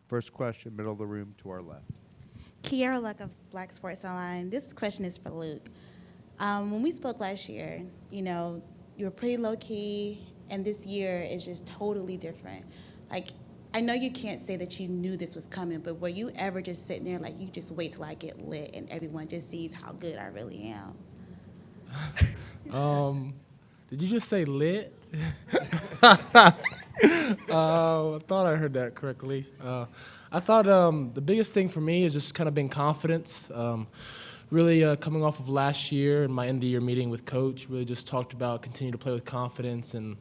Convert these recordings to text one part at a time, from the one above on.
First question, middle of the room to our left. Kiara Luck of Black Sports Online. This question is for Luke. When we spoke last year, you were pretty low-key, and this year is just totally different. Like, I know you can't say that you knew this was coming, but were you ever just sitting there like, you just wait till I get lit and everyone just sees how good I really am? Did you just say lit? I thought I heard that correctly. I thought the biggest thing for me is just kind of being confidence. Really coming off of last year and my end-of-year meeting with Coach, really just talked about continue to play with confidence and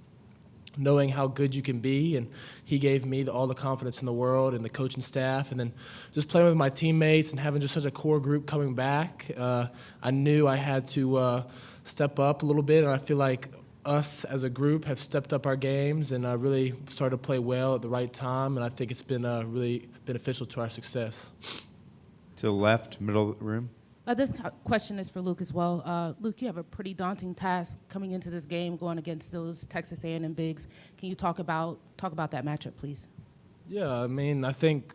knowing how good you can be, and he gave me all the confidence in the world and the coaching staff, and then just playing with my teammates and having just such a core group coming back. I knew I had to step up a little bit, and I feel like us as a group have stepped up our games and really started to play well at the right time, and I think it's been really beneficial to our success. To the left, middle of the room. This question is for Luke as well. Luke, you have a pretty daunting task coming into this game, going against those Texas A&M bigs. Can you talk about that matchup, please? Yeah, I mean, I think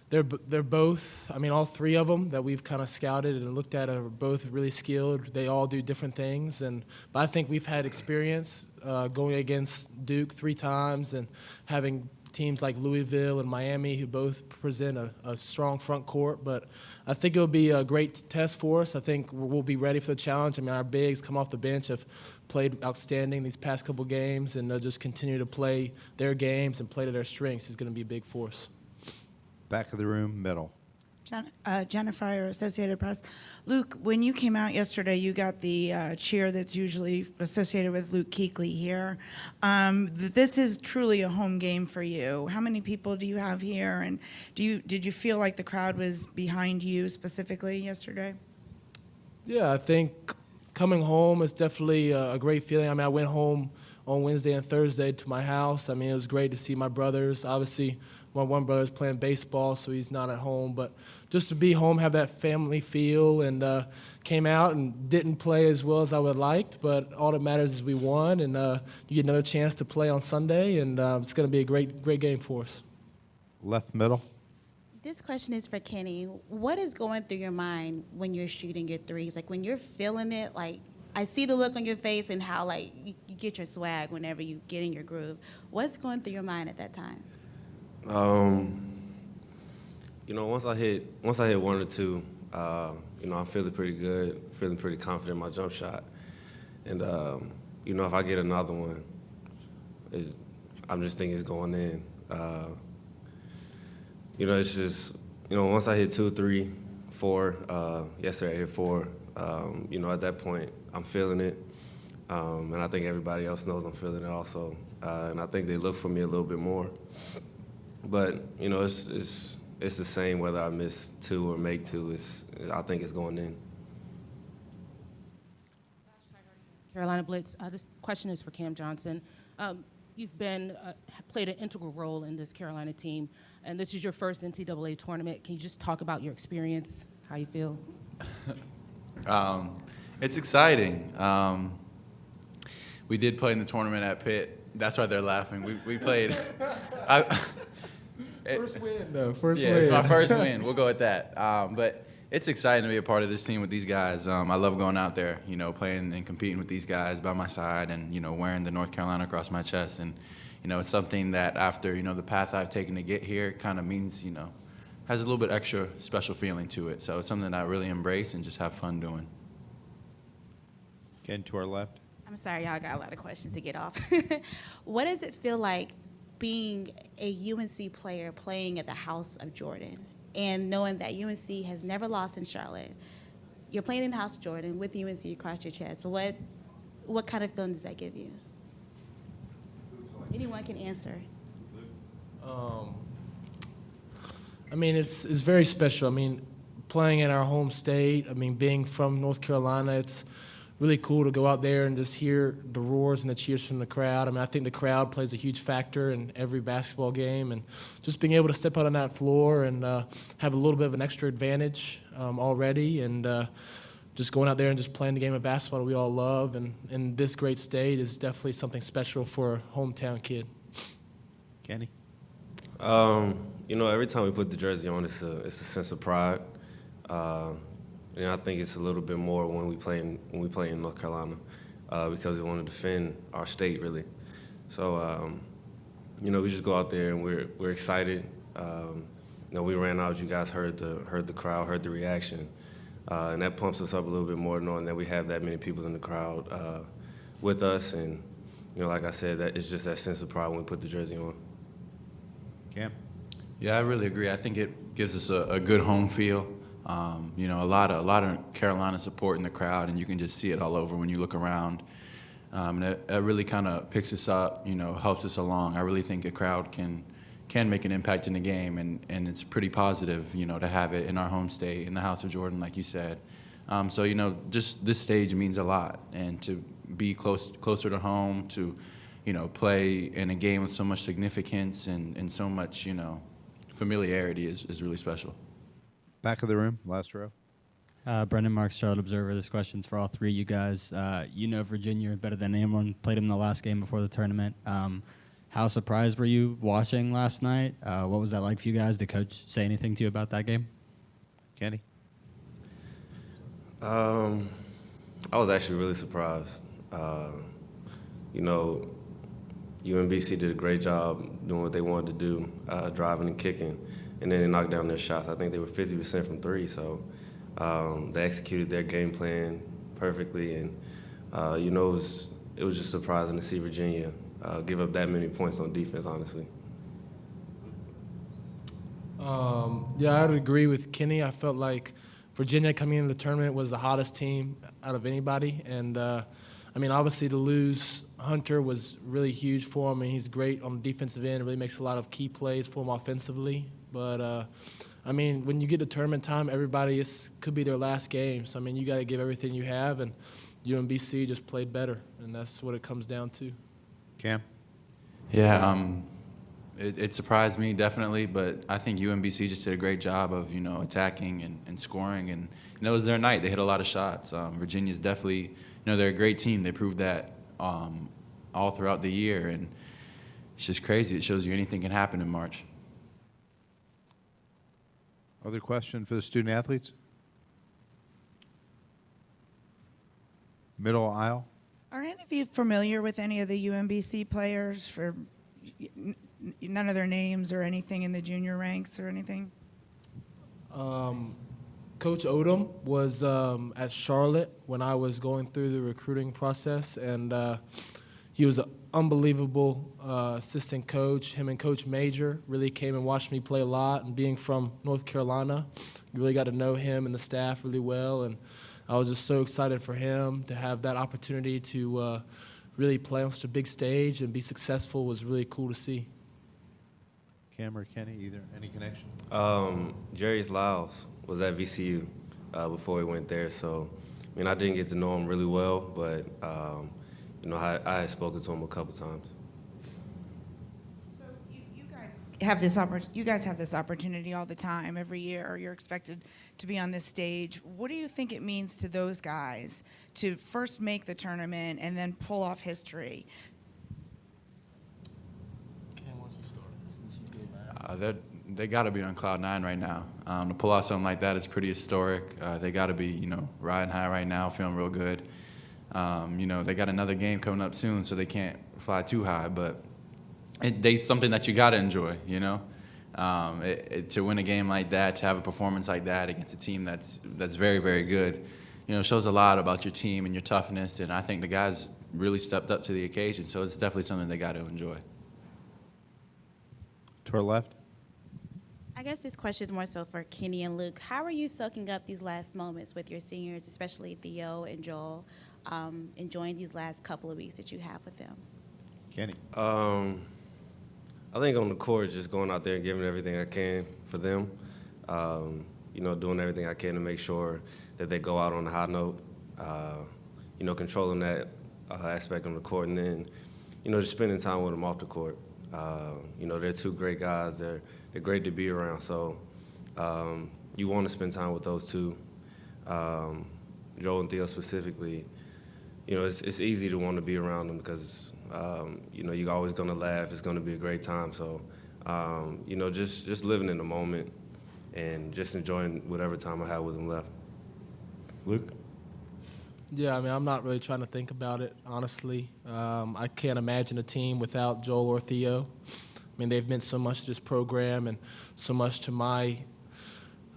they're both. I mean, all three of them that we've kind of scouted and looked at are both really skilled. They all do different things, but I think we've had experience going against Duke 3 times and having teams like Louisville and Miami who both present a strong front court. But I think it'll be a great test for us. I think we'll be ready for the challenge. I mean, our bigs come off the bench have played outstanding these past couple games, and they'll just continue to play their games and play to their strengths is going to be a big force. Back of the room, middle. Jennifer, Associated Press. Luke, when you came out yesterday, you got the cheer that's usually associated with Luke Kuechly here. This is truly a home game for you. How many people do you have here, and did you feel like the crowd was behind you specifically yesterday? Yeah, I think coming home is definitely a great feeling. I mean, I went home on Wednesday and Thursday to my house. I mean, it was great to see my brothers. Obviously, my one brother's playing baseball, so he's not at home. But just to be home, have that family feel, and came out and didn't play as well as I would have liked. But all that matters is we won, and you get another chance to play on Sunday, and it's going to be a great game for us. Left middle. This question is for Kenny. What is going through your mind when you're shooting your threes? Like, when you're feeling it, like, I see the look on your face and how, like, you get your swag whenever you get in your groove. What's going through your mind at that time? Once I hit 1 or 2, I'm feeling pretty good, feeling pretty confident in my jump shot. And, if I get another one, I'm just thinking it's going in. It's just, once I hit 2, 3, 4, yesterday I hit 4, at that point, I'm feeling it. And I think everybody else knows I'm feeling it also. And I think they look for me a little bit more. But, it's the same whether I miss 2 or make 2. I think it's going in. Carolina Blitz. This question is for Cam Johnson. You've played an integral role in this Carolina team, and this is your first NCAA tournament. Can you just talk about your experience, how you feel? It's exciting. We did play in the tournament at Pitt. That's why they're laughing. We played. First win, though. First win. Yeah, it's my first win. We'll go with that. But it's exciting to be a part of this team with these guys. I love going out there, playing and competing with these guys by my side and, wearing the North Carolina across my chest. And, it's something that after, the path I've taken to get here kind of means, has a little bit extra special feeling to it. So it's something that I really embrace and just have fun doing. Again, to our left. I'm sorry, y'all got a lot of questions to get off. What does it feel like being a UNC player playing at the House of Jordan and knowing that UNC has never lost in Charlotte? You're playing in the House of Jordan with UNC across your chest. What kind of feeling does that give you? Anyone can answer. I mean, it's very special. I mean, playing in our home state, I mean, being from North Carolina, it's really cool to go out there and just hear the roars and the cheers from the crowd. I mean, I think the crowd plays a huge factor in every basketball game, and just being able to step out on that floor and have a little bit of an extra advantage already, and just going out there and just playing the game of basketball that we all love, and in this great state is definitely something special for a hometown kid. Kenny. every time we put the jersey on, it's a sense of pride. And I think it's a little bit more when we play in North Carolina because we want to defend our state, really. So, we just go out there and we're excited. We ran out. You guys heard the crowd, heard the reaction, and that pumps us up a little bit more, knowing that we have that many people in the crowd with us. And like I said, that it's just that sense of pride when we put the jersey on. Cam? Yeah, I really agree. I think it gives us a good home feel. A lot of Carolina support in the crowd, and you can just see it all over when you look around. And it really kind of picks us up, helps us along. I really think a crowd can make an impact in the game, and it's pretty positive, to have it in our home state, in the House of Jordan, like you said. Just this stage means a lot, and to be closer to home, to, play in a game with so much significance and so much, familiarity is really special. Back of the room, last row. Brendan Marks, Charlotte Observer. This question's for all three of you guys. Virginia better than anyone. Played them the last game before the tournament. How surprised were you watching last night? What was that like for you guys? Did Coach say anything to you about that game? Kenny? I was actually really surprised. UMBC did a great job doing what they wanted to do, driving and kicking, and then they knocked down their shots. I think they were 50% from three, so they executed their game plan perfectly, and it was just surprising to see Virginia give up that many points on defense, honestly. I would agree with Kenny. I felt like Virginia coming into the tournament was the hottest team out of anybody, and obviously to lose Hunter was really huge for him. He's great on the defensive end, really makes a lot of key plays for him offensively. But, when you get to tournament time, everybody could be their last game. So, you got to give everything you have, and UMBC just played better, and that's what it comes down to. Cam? Yeah, it surprised me, definitely, but I think UMBC just did a great job of, attacking and scoring, and it was their night. They hit a lot of shots. Virginia's definitely, they're a great team. They proved that all throughout the year, and it's just crazy. It shows you anything can happen in March. Other question for the student athletes? Middle aisle? Are any of you familiar with any of the UMBC players? None of their names or anything in the junior ranks or anything? Coach Odom was at Charlotte when I was going through the recruiting process, and he was an unbelievable assistant coach. Him and Coach Major really came and watched me play a lot, and being from North Carolina, you really got to know him and the staff really well, and I was just so excited for him to have that opportunity to really play on such a big stage and be successful. Was really cool to see. Cam or Kenny, any connection? Jerry's Lyles was at VCU before he went there, so I didn't get to know him really well, but I had spoken to him a couple times. So you guys have this opportunity all the time, every year. You're expected to be on this stage. What do you think it means to those guys to first make the tournament and then pull off history? They got to be on cloud 9 right now. To pull out something like that is pretty historic. They got to be, riding high right now, feeling real good. They got another game coming up soon, so they can't fly too high. But it's something that you got to enjoy, to win a game like that, to have a performance like that against a team that's very, very good, shows a lot about your team and your toughness. And I think the guys really stepped up to the occasion, so it's definitely something they got to enjoy. To our left? I guess this question is more so for Kenny and Luke. How are you soaking up these last moments with your seniors, especially Theo and Joel, enjoying these last couple of weeks that you have with them? Kenny? I think on the court, just going out there and giving everything I can for them, doing everything I can to make sure that they go out on a high note, controlling that aspect on the court, and then, just spending time with them off the court. They're two great guys. They're great to be around. So you want to spend time with those two. Joel and Theo specifically, it's easy to want to be around them because, you're always going to laugh. It's going to be a great time. So You know, just living in the moment and just enjoying whatever time I have with him left. Luke? Yeah, I mean, I'm not really trying to think about it, honestly. I can't imagine a team without Joel or Theo. I mean, they've meant so much to this program and so much to my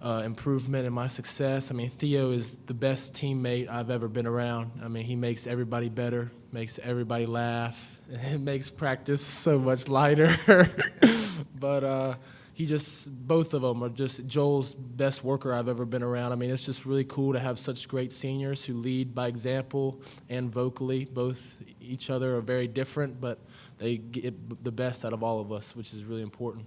improvement and my success. I mean, Theo is the best teammate I've ever been around. I mean, he makes everybody better, makes everybody laugh, and makes practice so much lighter. But both of them are just Joel's best worker I've ever been around. I mean, it's just really cool to have such great seniors who lead by example and vocally. Both each other are very different, but they get the best out of all of us, which is really important.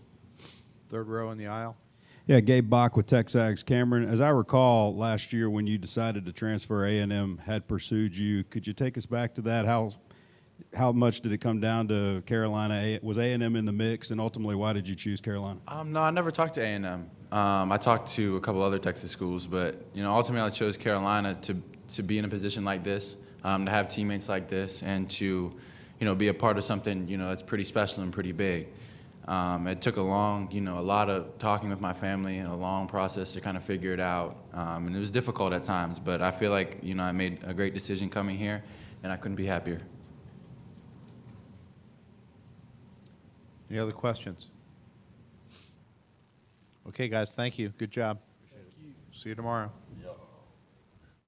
Third row in the aisle. Yeah, Gabe Bach with Texas. Cameron, as I recall, last year when you decided to transfer, A&M had pursued you. Could you take us back to that? How much did it come down to Carolina? Was A&M in the mix, and ultimately, why did you choose Carolina? No, I never talked to A&M. I talked to a couple other Texas schools, but ultimately I chose Carolina to be in a position like this, to have teammates like this, and to be a part of something that's pretty special and pretty big. It took a lot of talking with my family and a long process to kind of figure it out, and it was difficult at times. But I feel like I made a great decision coming here, and I couldn't be happier. Any other questions? Okay, guys, thank you. Good job. See you tomorrow.